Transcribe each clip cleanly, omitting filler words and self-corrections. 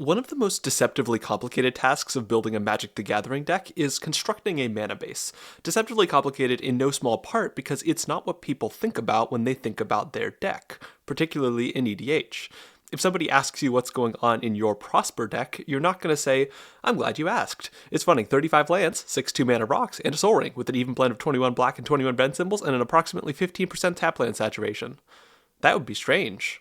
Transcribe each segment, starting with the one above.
One of the most deceptively complicated tasks of building a Magic the Gathering deck is constructing a mana base. Deceptively complicated in no small part because it's not what people think about when they think about their deck, particularly in EDH. If somebody asks you what's going on in your Prosper deck, you're not going to say, "I'm glad you asked. It's running 35 lands, 6 2-mana rocks, and a Soul Ring with an even blend of 21 black and 21 red symbols and an approximately 15% tap land saturation." That would be strange.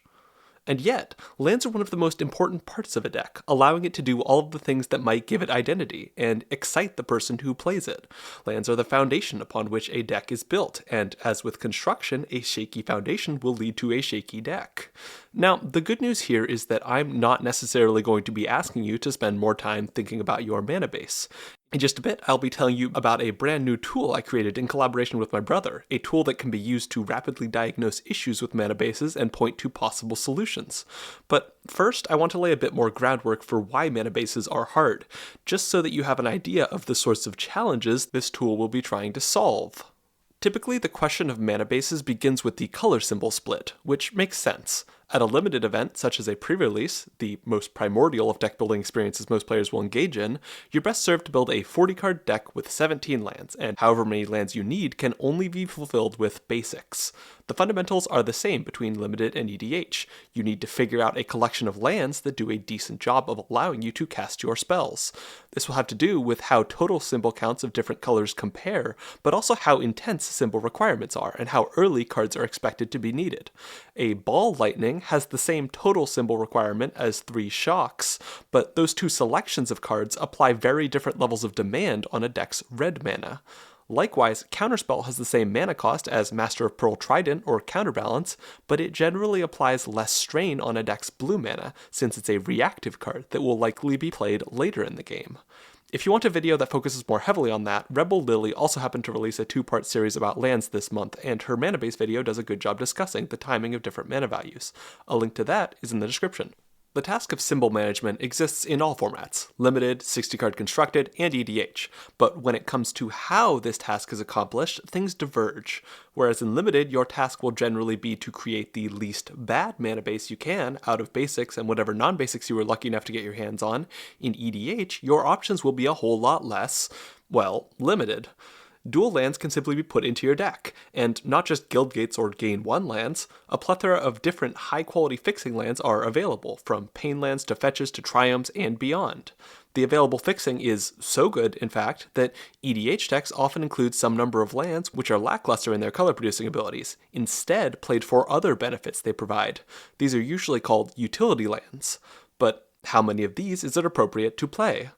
And yet, lands are one of the most important parts of a deck, allowing it to do all of the things that might give it identity and excite the person who plays it. Lands are the foundation upon which a deck is built, and as with construction, a shaky foundation will lead to a shaky deck. Now, the good news here is that I'm not necessarily going to be asking you to spend more time thinking about your mana base. In just a bit, I'll be telling you about a brand new tool I created in collaboration with my brother, a tool that can be used to rapidly diagnose issues with mana bases and point to possible solutions. But first, I want to lay a bit more groundwork for why mana bases are hard, just so that you have an idea of the sorts of challenges this tool will be trying to solve. Typically, the question of mana bases begins with the color symbol split, which makes sense. At a limited event, such as a pre-release, the most primordial of deck building experiences most players will engage in, you're best served to build a 40-card deck with 17 lands, and however many lands you need can only be fulfilled with basics. The fundamentals are the same between limited and EDH. You need to figure out a collection of lands that do a decent job of allowing you to cast your spells. This will have to do with how total symbol counts of different colors compare, but also how intense symbol requirements are, and how early cards are expected to be needed. A ball lightning has the same total symbol requirement as 3 shocks, but those two selections of cards apply very different levels of demand on a deck's red mana. Likewise, Counterspell has the same mana cost as Master of Pearl Trident or Counterbalance, but it generally applies less strain on a deck's blue mana, since it's a reactive card that will likely be played later in the game. If you want a video that focuses more heavily on that, Rebel Lily also happened to release a 2-part series about lands this month, and her mana base video does a good job discussing the timing of different mana values. A link to that is in the description. The task of symbol management exists in all formats, limited, 60-card constructed, and EDH, but when it comes to how this task is accomplished, things diverge. Whereas in limited, your task will generally be to create the least bad mana base you can out of basics and whatever non-basics you were lucky enough to get your hands on. In EDH, your options will be a whole lot less, well, limited. Dual lands can simply be put into your deck, and not just Guildgates or Gain 1 lands, a plethora of different high-quality fixing lands are available, from Pain lands to fetches to triumphs and beyond. The available fixing is so good, in fact, that EDH decks often include some number of lands which are lackluster in their color-producing abilities, instead played for other benefits they provide. These are usually called utility lands. But how many of these is it appropriate to play?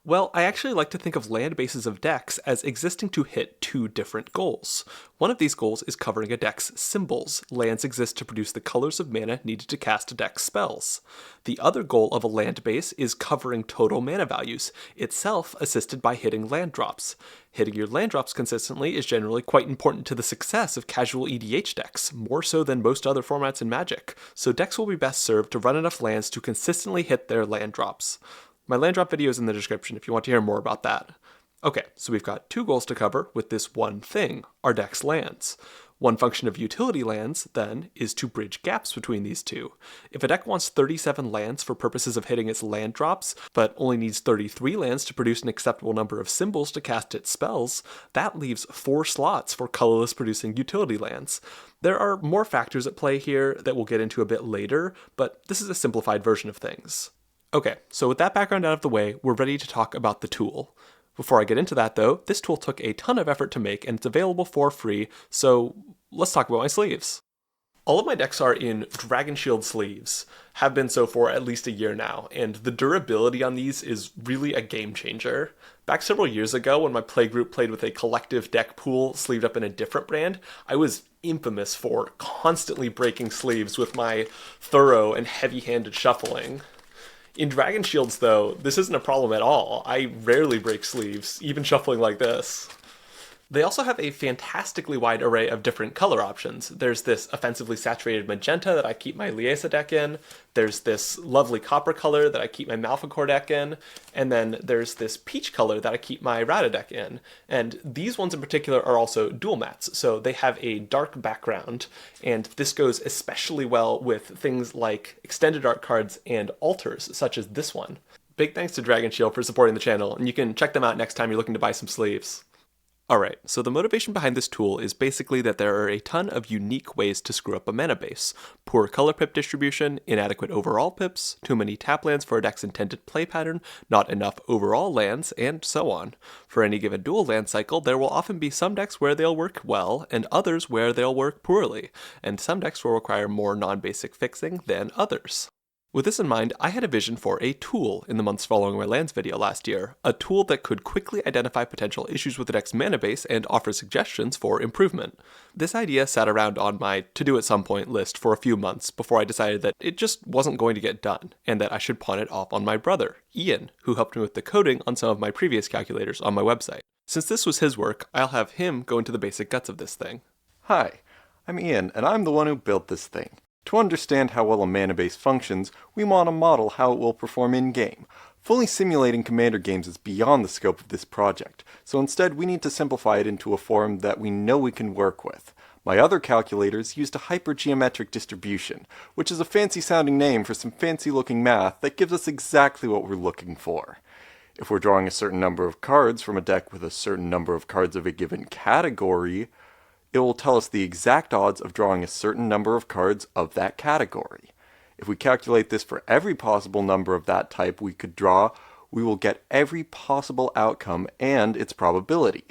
Well, I actually like to think of land bases of decks as existing to hit 2 different goals. One of these goals is covering a deck's symbols. Lands exist to produce the colors of mana needed to cast a deck's spells. The other goal of a land base is covering total mana values, itself assisted by hitting land drops. Hitting your land drops consistently is generally quite important to the success of casual EDH decks, more so than most other formats in Magic, so decks will be best served to run enough lands to consistently hit their land drops. My land drop video is in the description if you want to hear more about that. Okay, so we've got 2 goals to cover with this one thing, our deck's lands. One function of utility lands, then, is to bridge gaps between these two. If a deck wants 37 lands for purposes of hitting its land drops, but only needs 33 lands to produce an acceptable number of symbols to cast its spells, that leaves 4 slots for colorless producing utility lands. There are more factors at play here that we'll get into a bit later, but this is a simplified version of things. Okay, so with that background out of the way, we're ready to talk about the tool. Before I get into that though, this tool took a ton of effort to make and it's available for free, so let's talk about my sleeves. All of my decks are in Dragon Shield sleeves, have been so for at least a year now, and the durability on these is really a game changer. Back several years ago when my playgroup played with a collective deck pool sleeved up in a different brand, I was infamous for constantly breaking sleeves with my thorough and heavy-handed shuffling. In Dragon Shields, though, this isn't a problem at all. I rarely break sleeves, even shuffling like this. They also have a fantastically wide array of different color options. There's this offensively saturated magenta that I keep my Liesa deck in, there's this lovely copper color that I keep my Malfacor deck in, and then there's this peach color that I keep my Rata deck in. And these ones in particular are also dual mats, so they have a dark background, and this goes especially well with things like extended art cards and altars, such as this one. Big thanks to Dragon Shield for supporting the channel, and you can check them out next time you're looking to buy some sleeves. Alright, so the motivation behind this tool is basically that there are a ton of unique ways to screw up a mana base. Poor color pip distribution, inadequate overall pips, too many tap lands for a deck's intended play pattern, not enough overall lands, and so on. For any given dual land cycle, there will often be some decks where they'll work well, and others where they'll work poorly, and some decks will require more non-basic fixing than others. With this in mind, I had a vision for a tool in the months following my lands video last year, a tool that could quickly identify potential issues with the deck's mana base and offer suggestions for improvement. This idea sat around on my to-do at some point list for a few months before I decided that it just wasn't going to get done, and that I should pawn it off on my brother, Ian, who helped me with the coding on some of my previous calculators on my website. Since this was his work, I'll have him go into the basic guts of this thing. Hi, I'm Ian, and I'm the one who built this thing. To understand how well a mana base functions, we want to model how it will perform in-game. Fully simulating Commander games is beyond the scope of this project, so instead we need to simplify it into a form that we know we can work with. My other calculators used a hypergeometric distribution, which is a fancy-sounding name for some fancy-looking math that gives us exactly what we're looking for. If we're drawing a certain number of cards from a deck with a certain number of cards of a given category, it will tell us the exact odds of drawing a certain number of cards of that category. If we calculate this for every possible number of that type we could draw, we will get every possible outcome and its probability.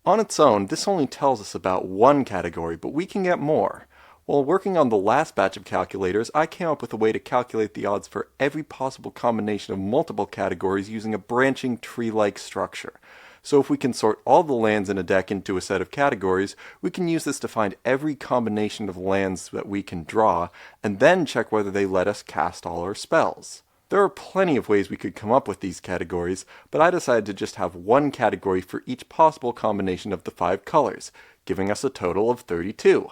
On its own, this only tells us about one category, but we can get more. While working on the last batch of calculators, I came up with a way to calculate the odds for every possible combination of multiple categories using a branching tree-like structure. So if we can sort all the lands in a deck into a set of categories, we can use this to find every combination of lands that we can draw, and then check whether they let us cast all our spells. There are plenty of ways we could come up with these categories, but I decided to just have one category for each possible combination of the 5 colors, giving us a total of 32.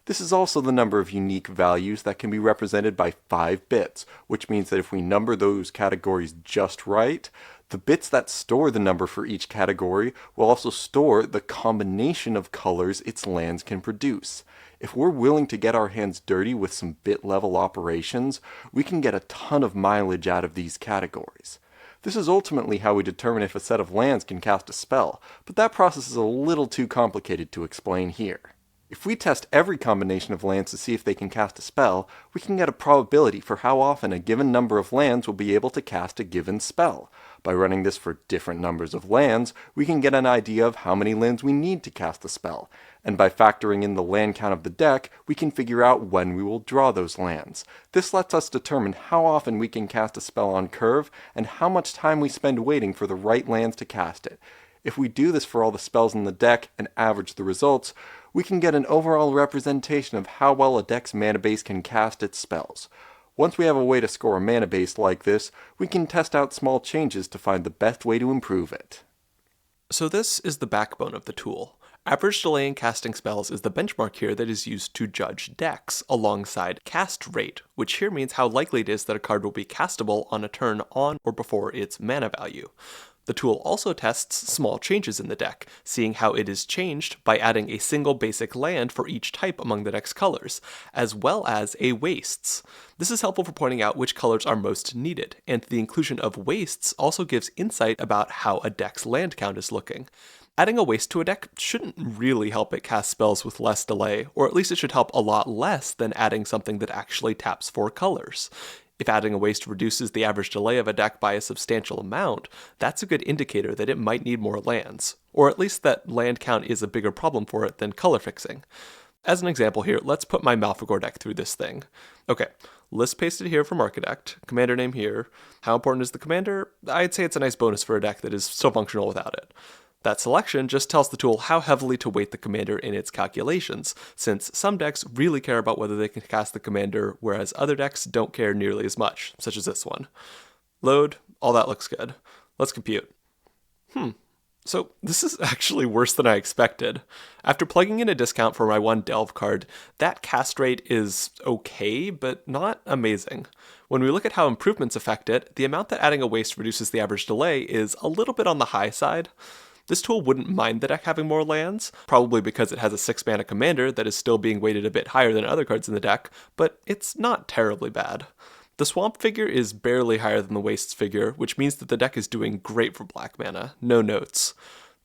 This is also the number of unique values that can be represented by 5 bits, which means that if we number those categories just right, the bits that store the number for each category will also store the combination of colors its lands can produce. If we're willing to get our hands dirty with some bit-level operations, we can get a ton of mileage out of these categories. This is ultimately how we determine if a set of lands can cast a spell, but that process is a little too complicated to explain here. If we test every combination of lands to see if they can cast a spell, we can get a probability for how often a given number of lands will be able to cast a given spell. By running this for different numbers of lands, we can get an idea of how many lands we need to cast a spell, and by factoring in the land count of the deck, we can figure out when we will draw those lands. This lets us determine how often we can cast a spell on curve, and how much time we spend waiting for the right lands to cast it. If we do this for all the spells in the deck and average the results, we can get an overall representation of how well a deck's mana base can cast its spells. Once we have a way to score a mana base like this, we can test out small changes to find the best way to improve it. So this is the backbone of the tool. Average delay in casting spells is the benchmark here that is used to judge decks, alongside cast rate, which here means how likely it is that a card will be castable on a turn on or before its mana value. The tool also tests small changes in the deck, seeing how it is changed by adding a single basic land for each type among the deck's colors, as well as a wastes. This is helpful for pointing out which colors are most needed, and the inclusion of wastes also gives insight about how a deck's land count is looking. Adding a waste to a deck shouldn't really help it cast spells with less delay, or at least it should help a lot less than adding something that actually taps 4 colors. If adding a waste reduces the average delay of a deck by a substantial amount, that's a good indicator that it might need more lands, or at least that land count is a bigger problem for it than color fixing. As an example here, let's put my Malfacor deck through this thing. Okay, list pasted here from Architect, commander name here. How important is the commander? I'd say it's a nice bonus for a deck that is still functional without it. That selection just tells the tool how heavily to weight the commander in its calculations, since some decks really care about whether they can cast the commander, whereas other decks don't care nearly as much, such as this one. Load, all that looks good. Let's compute. So this is actually worse than I expected. After plugging in a discount for my one Delve card, that cast rate is okay, but not amazing. When we look at how improvements affect it, the amount that adding a waste reduces the average delay is a little bit on the high side. This tool wouldn't mind the deck having more lands, probably because it has a 6 mana commander that is still being weighted a bit higher than other cards in the deck, but it's not terribly bad. The Swamp figure is barely higher than the Wastes figure, which means that the deck is doing great for black mana, no notes.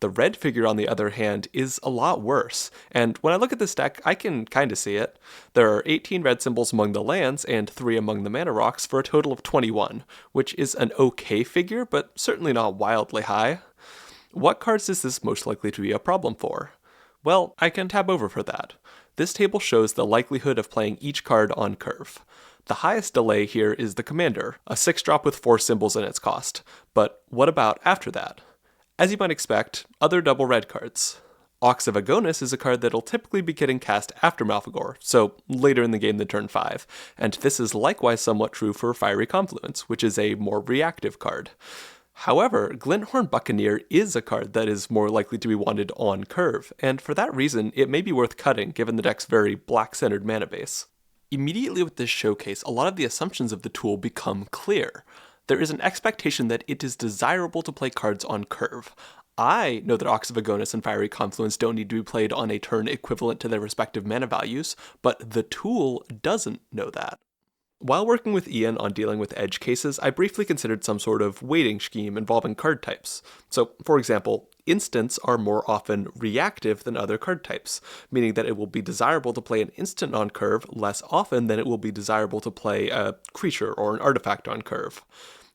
The red figure, on the other hand, is a lot worse, and when I look at this deck, I can kinda see it. There are 18 red symbols among the lands and 3 among the mana rocks for a total of 21, which is an okay figure, but certainly not wildly high. What cards is this most likely to be a problem for? Well, I can tab over for that. This table shows the likelihood of playing each card on curve. The highest delay here is the Commander, a 6-drop with 4 symbols in its cost. But what about after that? As you might expect, other double red cards. Ox of Agonis is a card that'll typically be getting cast after Malfegor, so later in the game than turn 5, and this is likewise somewhat true for Fiery Confluence, which is a more reactive card. However, Glinthorn Buccaneer is a card that is more likely to be wanted on curve, and for that reason, it may be worth cutting given the deck's very black-centered mana base. Immediately with this showcase, a lot of the assumptions of the tool become clear. There is an expectation that it is desirable to play cards on curve. I know that Ox of Agonis and Fiery Confluence don't need to be played on a turn equivalent to their respective mana values, but the tool doesn't know that. While working with Ian on dealing with edge cases, I briefly considered some sort of weighting scheme involving card types. So, for example, instants are more often reactive than other card types, meaning that it will be desirable to play an instant on curve less often than it will be desirable to play a creature or an artifact on curve.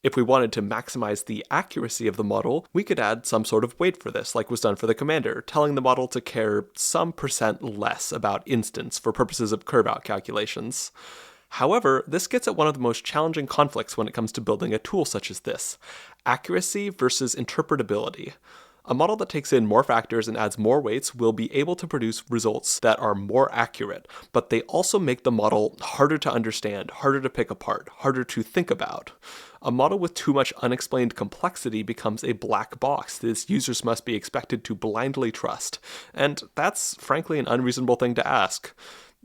If we wanted to maximize the accuracy of the model, we could add some sort of weight for this, like was done for the commander, telling the model to care some percent less about instants for purposes of curve out calculations. However, this gets at one of the most challenging conflicts when it comes to building a tool such as this: accuracy versus interpretability. A model that takes in more factors and adds more weights will be able to produce results that are more accurate, but they also make the model harder to understand, harder to pick apart, harder to think about. A model with too much unexplained complexity becomes a black box that its users must be expected to blindly trust, and that's frankly an unreasonable thing to ask.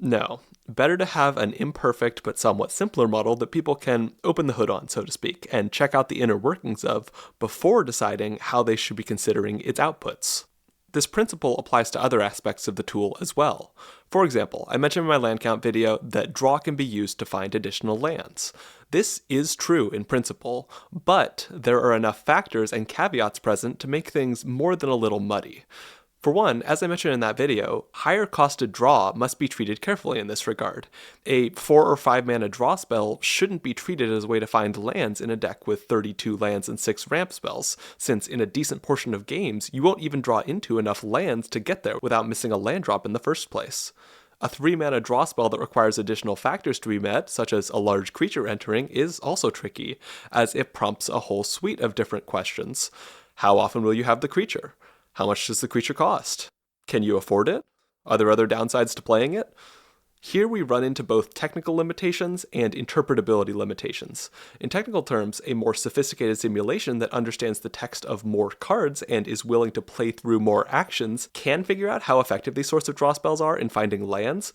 No, better to have an imperfect but somewhat simpler model that people can open the hood on, so to speak, and check out the inner workings of before deciding how they should be considering its outputs. This principle applies to other aspects of the tool as well. For example, I mentioned in my land count video that draw can be used to find additional lands. This is true in principle, but there are enough factors and caveats present to make things more than a little muddy. For one, as I mentioned in that video, higher costed draw must be treated carefully in this regard. A 4 or 5 mana draw spell shouldn't be treated as a way to find lands in a deck with 32 lands and 6 ramp spells, since in a decent portion of games, you won't even draw into enough lands to get there without missing a land drop in the first place. A 3 mana draw spell that requires additional factors to be met, such as a large creature entering, is also tricky, as it prompts a whole suite of different questions. How often will you have the creature? How much does the creature cost? Can you afford it? Are there other downsides to playing it? Here we run into both technical limitations and interpretability limitations. In technical terms, a more sophisticated simulation that understands the text of more cards and is willing to play through more actions can figure out how effective these sorts of draw spells are in finding lands,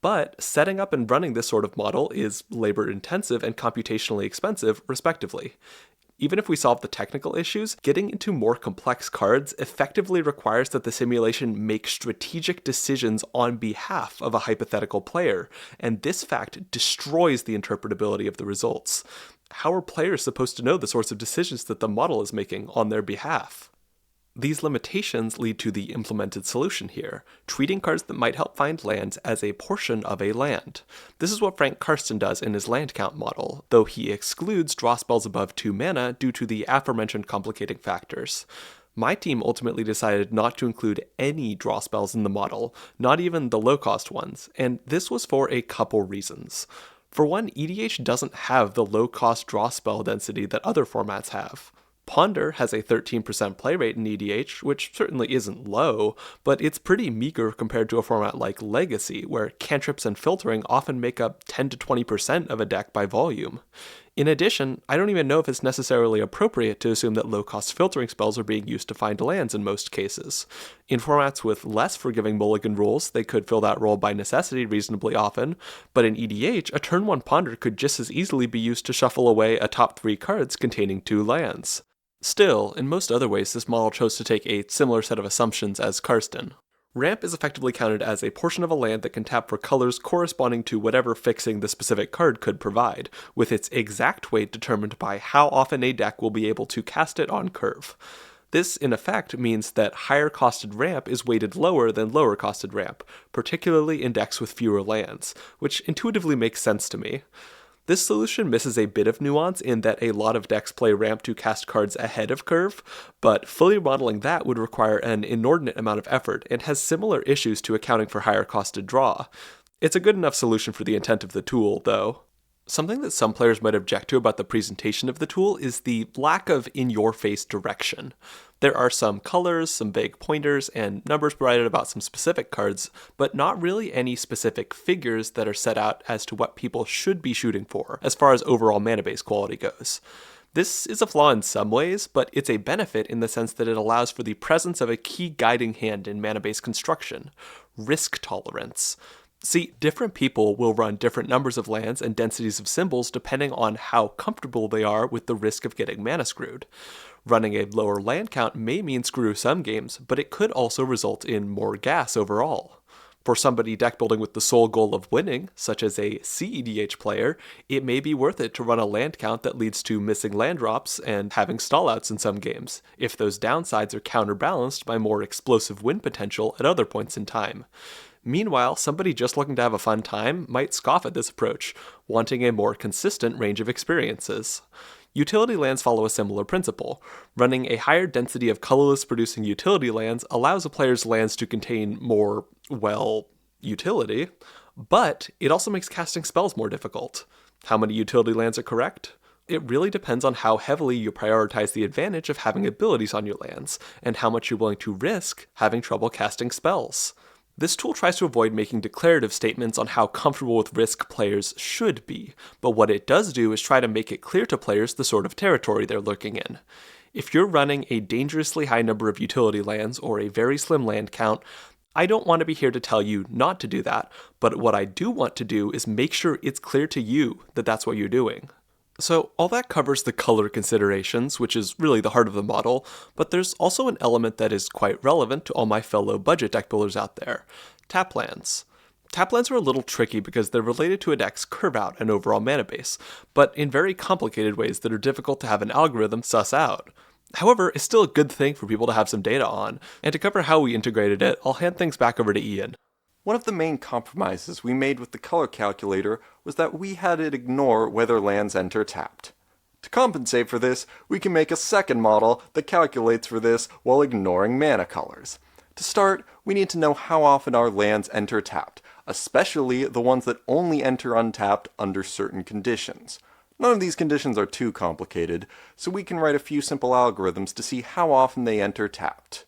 but setting up and running this sort of model is labor-intensive and computationally expensive, respectively. Even if we solve the technical issues, getting into more complex cards effectively requires that the simulation make strategic decisions on behalf of a hypothetical player, and this fact destroys the interpretability of the results. How are players supposed to know the sorts of decisions that the model is making on their behalf? These limitations lead to the implemented solution here, treating cards that might help find lands as a portion of a land. This is what Frank Karsten does in his land count model, though he excludes draw spells above 2 mana due to the aforementioned complicating factors. My team ultimately decided not to include any draw spells in the model, not even the low-cost ones, and this was for a couple reasons. For one, EDH doesn't have the low-cost draw spell density that other formats have. Ponder has a 13% play rate in EDH, which certainly isn't low, but it's pretty meager compared to a format like Legacy, where cantrips and filtering often make up 10 to 20% of a deck by volume. In addition, I don't even know if it's necessarily appropriate to assume that low-cost filtering spells are being used to find lands in most cases. In formats with less forgiving mulligan rules, they could fill that role by necessity reasonably often, but in EDH, a turn 1 Ponder could just as easily be used to shuffle away a top 3 cards containing 2 lands. Still, in most other ways, this model chose to take a similar set of assumptions as Karsten. Ramp is effectively counted as a portion of a land that can tap for colors corresponding to whatever fixing the specific card could provide, with its exact weight determined by how often a deck will be able to cast it on curve. This, in effect, means that higher costed ramp is weighted lower than lower costed ramp, particularly in decks with fewer lands, which intuitively makes sense to me. This solution misses a bit of nuance in that a lot of decks play ramp to cast cards ahead of curve, but fully modeling that would require an inordinate amount of effort and has similar issues to accounting for higher costed draw. It's a good enough solution for the intent of the tool, though. Something that some players might object to about the presentation of the tool is the lack of in-your-face direction. There are some colors, some vague pointers, and numbers provided about some specific cards, but not really any specific figures that are set out as to what people should be shooting for, as far as overall Manabase quality goes. This is a flaw in some ways, but it's a benefit in the sense that it allows for the presence of a key guiding hand in Manabase construction: risk tolerance. See, different people will run different numbers of lands and densities of symbols depending on how comfortable they are with the risk of getting mana screwed. Running a lower land count may mean screw some games, but it could also result in more gas overall. For somebody deck building with the sole goal of winning, such as a CEDH player, it may be worth it to run a land count that leads to missing land drops and having stallouts in some games, if those downsides are counterbalanced by more explosive win potential at other points in time. Meanwhile, somebody just looking to have a fun time might scoff at this approach, wanting a more consistent range of experiences. Utility lands follow a similar principle. Running a higher density of colorless producing utility lands allows a player's lands to contain more, well, utility, but it also makes casting spells more difficult. How many utility lands are correct? It really depends on how heavily you prioritize the advantage of having abilities on your lands, and how much you're willing to risk having trouble casting spells. This tool tries to avoid making declarative statements on how comfortable with risk players should be, but what it does do is try to make it clear to players the sort of territory they're lurking in. If you're running a dangerously high number of utility lands or a very slim land count, I don't want to be here to tell you not to do that, but what I do want to do is make sure it's clear to you that that's what you're doing. So all that covers the color considerations, which is really the heart of the model, but there's also an element that is quite relevant to all my fellow budget deck builders out there: tap lands. Tap lands are a little tricky because they're related to a deck's curve out and overall mana base, but in very complicated ways that are difficult to have an algorithm suss out. However, it's still a good thing for people to have some data on, and to cover how we integrated it, I'll hand things back over to Ian. One of the main compromises we made with the color calculator was that we had it ignore whether lands enter tapped. To compensate for this, we can make a second model that calculates for this while ignoring mana colors. To start, we need to know how often our lands enter tapped, especially the ones that only enter untapped under certain conditions. None of these conditions are too complicated, so we can write a few simple algorithms to see how often they enter tapped.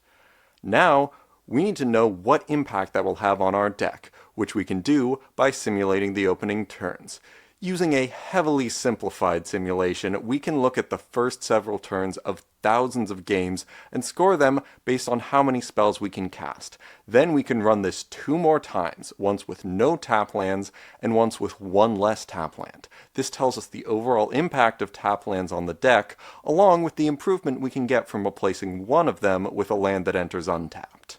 Now, we need to know what impact that will have on our deck, which we can do by simulating the opening turns. Using a heavily simplified simulation, we can look at the first several turns of thousands of games and score them based on how many spells we can cast. Then we can run this 2 more times, once with no tap lands and once with 1 less tap land. This tells us the overall impact of tap lands on the deck, along with the improvement we can get from replacing one of them with a land that enters untapped.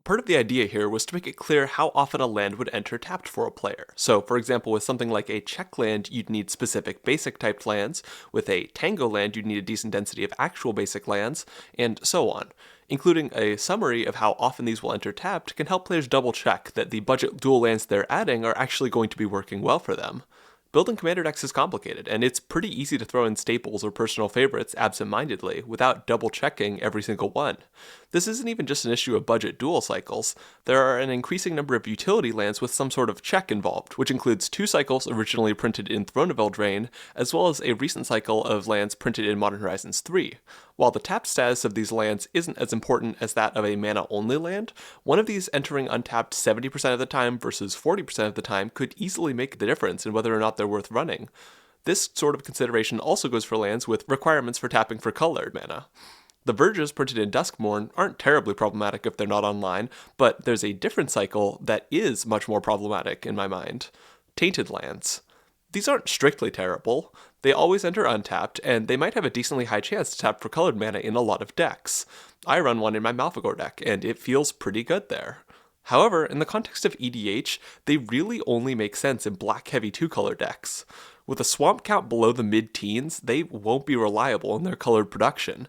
Part of the idea here was to make it clear how often a land would enter tapped for a player. So, for example, with something like a check land, you'd need specific basic typed lands. With a tango land, you'd need a decent density of actual basic lands, and so on. Including a summary of how often these will enter tapped can help players double check that the budget dual lands they're adding are actually going to be working well for them. Building commander decks is complicated, and it's pretty easy to throw in staples or personal favorites absent-mindedly without double-checking every single one. This isn't even just an issue of budget dual cycles. There are an increasing number of utility lands with some sort of check involved, which includes 2 cycles originally printed in Throne of Eldraine, as well as a recent cycle of lands printed in Modern Horizons 3. While the tap status of these lands isn't as important as that of a mana-only land, one of these entering untapped 70% of the time versus 40% of the time could easily make the difference in whether or not they're worth running. This sort of consideration also goes for lands with requirements for tapping for colored mana. The Verges printed in Duskmourn aren't terribly problematic if they're not online, but there's a different cycle that is much more problematic in my mind. Tainted lands. These aren't strictly terrible. They always enter untapped, and they might have a decently high chance to tap for colored mana in a lot of decks. I run one in my Malfegor deck, and it feels pretty good there. However, in the context of EDH, they really only make sense in black-heavy 2-color decks. With a swamp count below the mid-teens, they won't be reliable in their colored production.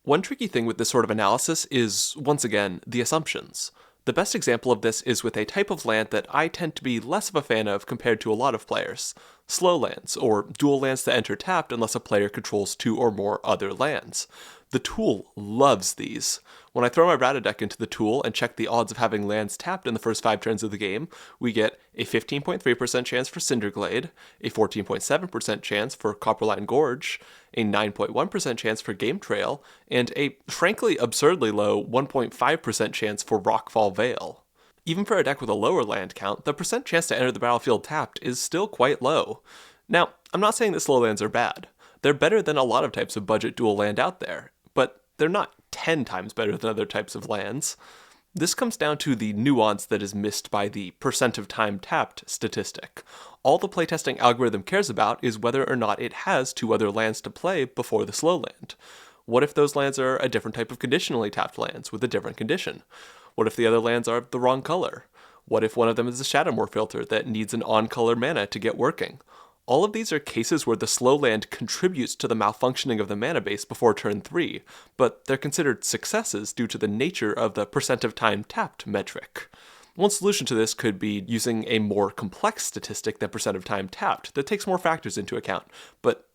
One tricky thing with this sort of analysis is, once again, the assumptions. The best example of this is with a type of land that I tend to be less of a fan of compared to a lot of players. Slow lands, or dual lands that enter tapped unless a player controls 2 or more other lands. The tool loves these. When I throw my Rata deck into the tool and check the odds of having lands tapped in the first 5 turns of the game, we get a 15.3% chance for Cinderglade, a 14.7% chance for Copperline Gorge, a 9.1% chance for Game Trail, and a frankly absurdly low 1.5% chance for Rockfall Vale. Even for a deck with a lower land count, the percent chance to enter the battlefield tapped is still quite low. Now, I'm not saying that slow lands are bad. They're better than a lot of types of budget dual land out there, but they're not 10 times better than other types of lands. This comes down to the nuance that is missed by the percent of time tapped statistic. All the playtesting algorithm cares about is whether or not it has 2 other lands to play before the slow land. What if those lands are a different type of conditionally tapped lands with a different condition? What if the other lands are the wrong color? What if one of them is a Shadowmoor filter that needs an on-color mana to get working? All of these are cases where the slow land contributes to the malfunctioning of the mana base before turn 3, but they're considered successes due to the nature of the percent of time tapped metric. One solution to this could be using a more complex statistic than percent of time tapped that takes more factors into account. But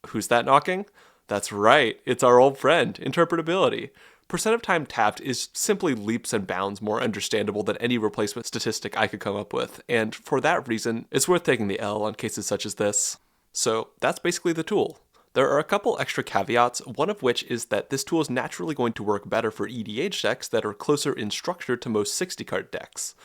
who's that knocking? That's right, it's our old friend, interpretability. Percent of time tapped is simply leaps and bounds more understandable than any replacement statistic I could come up with, and for that reason, it's worth taking the L on cases such as this. So that's basically the tool. There are a couple extra caveats, one of which is that this tool is naturally going to work better for EDH decks that are closer in structure to most 60-card decks.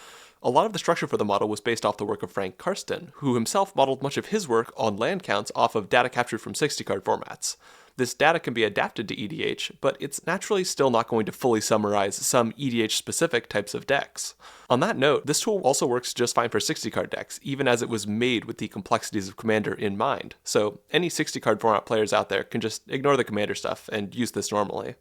A lot of the structure for the model was based off the work of Frank Karsten, who himself modeled much of his work on land counts off of data captured from 60-card formats. This data can be adapted to EDH, but it's naturally still not going to fully summarize some EDH-specific types of decks. On that note, this tool also works just fine for 60-card decks, even as it was made with the complexities of Commander in mind, so any 60-card format players out there can just ignore the Commander stuff and use this normally.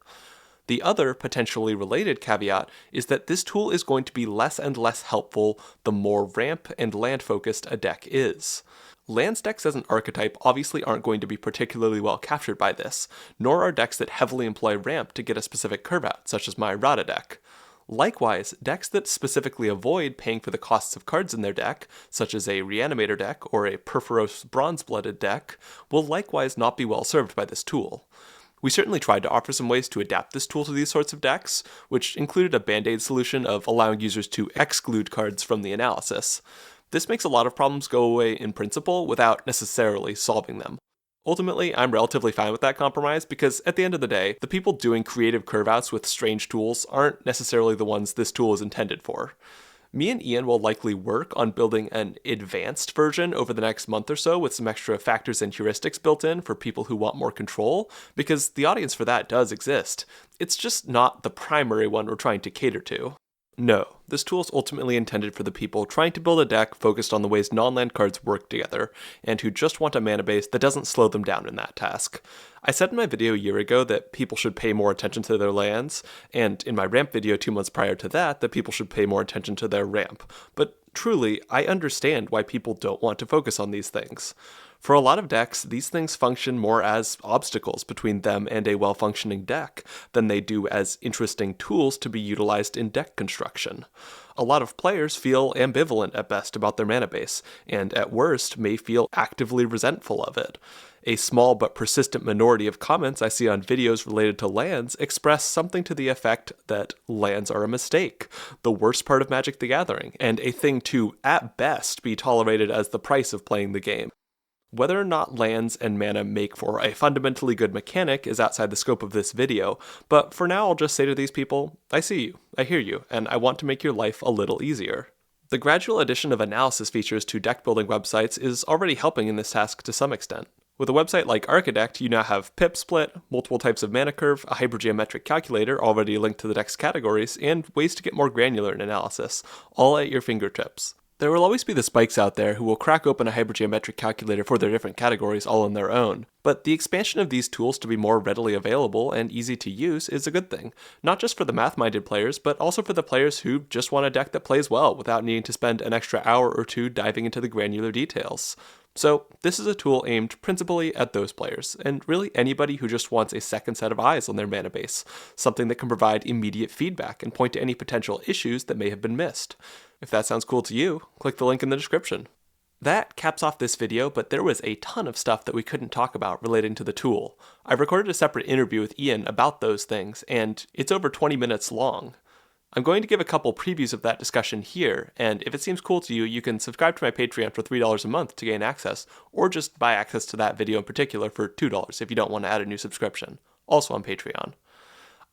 The other potentially related caveat is that this tool is going to be less and less helpful the more ramp and land focused a deck is. Lands decks as an archetype obviously aren't going to be particularly well captured by this, nor are decks that heavily employ ramp to get a specific curve out, such as my Rata deck. Likewise, decks that specifically avoid paying for the costs of cards in their deck, such as a Reanimator deck or a Perforos Bronze-Blooded deck, will likewise not be well served by this tool. We certainly tried to offer some ways to adapt this tool to these sorts of decks, which included a band-aid solution of allowing users to exclude cards from the analysis. This makes a lot of problems go away in principle without necessarily solving them. Ultimately, I'm relatively fine with that compromise because at the end of the day, the people doing creative curve-outs with strange tools aren't necessarily the ones this tool is intended for. Me and Ian will likely work on building an advanced version over the next month or so with some extra factors and heuristics built in for people who want more control, because the audience for that does exist. It's just not the primary one we're trying to cater to. No, this tool is ultimately intended for the people trying to build a deck focused on the ways non-land cards work together, and who just want a mana base that doesn't slow them down in that task. I said in my video a year ago that people should pay more attention to their lands, and in my ramp video 2 months prior to that people should pay more attention to their ramp. But truly, I understand why people don't want to focus on these things. For a lot of decks, these things function more as obstacles between them and a well-functioning deck than they do as interesting tools to be utilized in deck construction. A lot of players feel ambivalent at best about their mana base, and at worst may feel actively resentful of it. A small but persistent minority of comments I see on videos related to lands express something to the effect that lands are a mistake, the worst part of Magic the Gathering, and a thing to, at best, be tolerated as the price of playing the game. Whether or not lands and mana make for a fundamentally good mechanic is outside the scope of this video, but for now I'll just say to these people, I see you, I hear you, and I want to make your life a little easier. The gradual addition of analysis features to deck building websites is already helping in this task to some extent. With a website like Archidect, you now have pip split, multiple types of mana curve, a hypergeometric calculator already linked to the deck's categories, and ways to get more granular in analysis, all at your fingertips. There will always be the spikes out there who will crack open a hypergeometric calculator for their different categories all on their own, but the expansion of these tools to be more readily available and easy to use is a good thing, not just for the math-minded players, but also for the players who just want a deck that plays well without needing to spend an extra hour or two diving into the granular details. So this is a tool aimed principally at those players, and really anybody who just wants a second set of eyes on their mana base, something that can provide immediate feedback and point to any potential issues that may have been missed. If that sounds cool to you, click the link in the description. That caps off this video, but there was a ton of stuff that we couldn't talk about relating to the tool. I've recorded a separate interview with Ian about those things, and it's over 20 minutes long. I'm going to give a couple previews of that discussion here, and if it seems cool to you, you can subscribe to my Patreon for $3 a month to gain access, or just buy access to that video in particular for $2 if you don't want to add a new subscription, also on Patreon.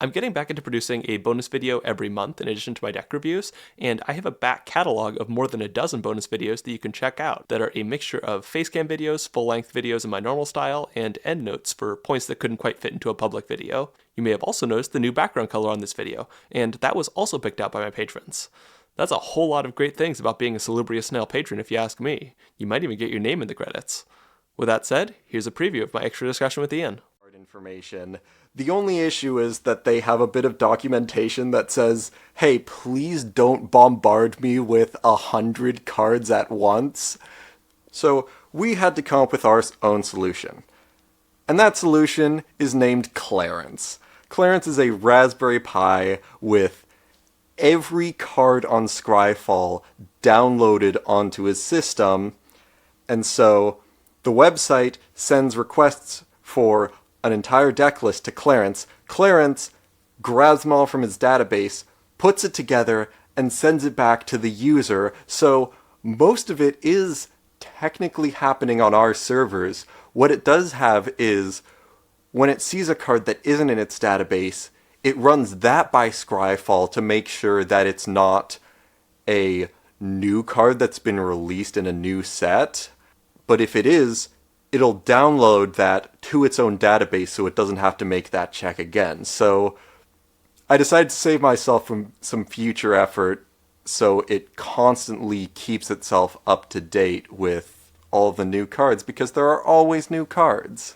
I'm getting back into producing a bonus video every month in addition to my deck reviews, and I have a back catalog of more than a dozen bonus videos that you can check out that are a mixture of facecam videos, full-length videos in my normal style, and endnotes for points that couldn't quite fit into a public video. You may have also noticed the new background color on this video, and that was also picked out by my patrons. That's a whole lot of great things about being a Salubrious Snail patron if you ask me. You might even get your name in the credits. With that said, here's a preview of my extra discussion with Ian. Information. The only issue is that they have a bit of documentation that says, hey, please don't bombard me with 100 cards at once. So we had to come up with our own solution. And that solution is named Clarence. Clarence is a Raspberry Pi with every card on Scryfall downloaded onto his system. And so the website sends requests for an entire deck list to Clarence. Clarence grabs them all from his database, puts it together, and sends it back to the user. So most of it is technically happening on our servers. What it does have is, when it sees a card that isn't in its database, it runs that by Scryfall to make sure that it's not a new card that's been released in a new set. But if it is, it'll download that to its own database so it doesn't have to make that check again. So I decided to save myself from some future effort so it constantly keeps itself up to date with all the new cards, because there are always new cards.